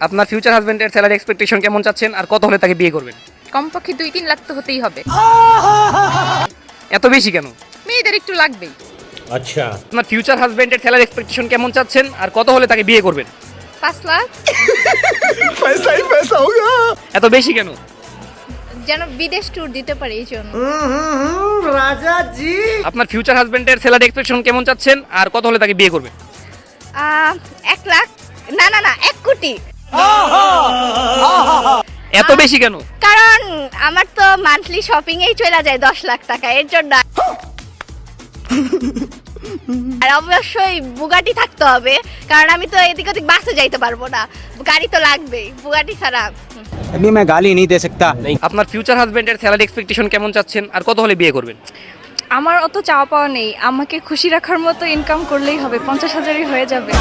আপনার ফিউচার হাজবেন্ডের salary expectation কেমন চাচ্ছেন আর কত হলে তাকে বিয়ে করবেন? কমপক্ষে 2-3 লাখ তো হতেই হবে। এত বেশি কেন? মেয়েদের একটু লাগবেই। अच्छा আপনার ফিউচার হাজবেন্ডের স্যালারি এক্সপেকটেশন কেমন চাচ্ছেন আর কত হলে তাকে বিয়ে করবেন? 5 লাখ এত বেশি কেন? যেন বিদেশ ট্যুর দিতে পারে এই জন্য। আপনার ফিউচার হাজবেন্ডের স্যালারি এক্সপেকটেশন কেমন চাচ্ছেন আর কত হলে তাকে বিয়ে করবেন? 1 লাখ না 1 কোটি। এত বেশি কেন? কারণ আমার তো মান্থলি শপিং এই চলে যায় 10 লাখ টাকা, এর জন্য। আর অবশ্যই বুগাটি থাকতে হবে, কারণ আমি তো এদিক ওদিক বাসে যাইতে পারবো না, গাড়ি তো লাগবেই, বুগাটি ছাড়া। अभी मैं गाली नहीं दे सकता। আপনার ফিউচার হাজবেন্ডের স্যালারি এক্সপেকটেশন কেমন চাচ্ছেন আর কত হলে বিয়ে করবেন? আমার অত চাওয়া পাওয়া নেই, আমাকে খুশি রাখার মতো ইনকাম করলেই হবে, 50,000ই হয়ে যাবে।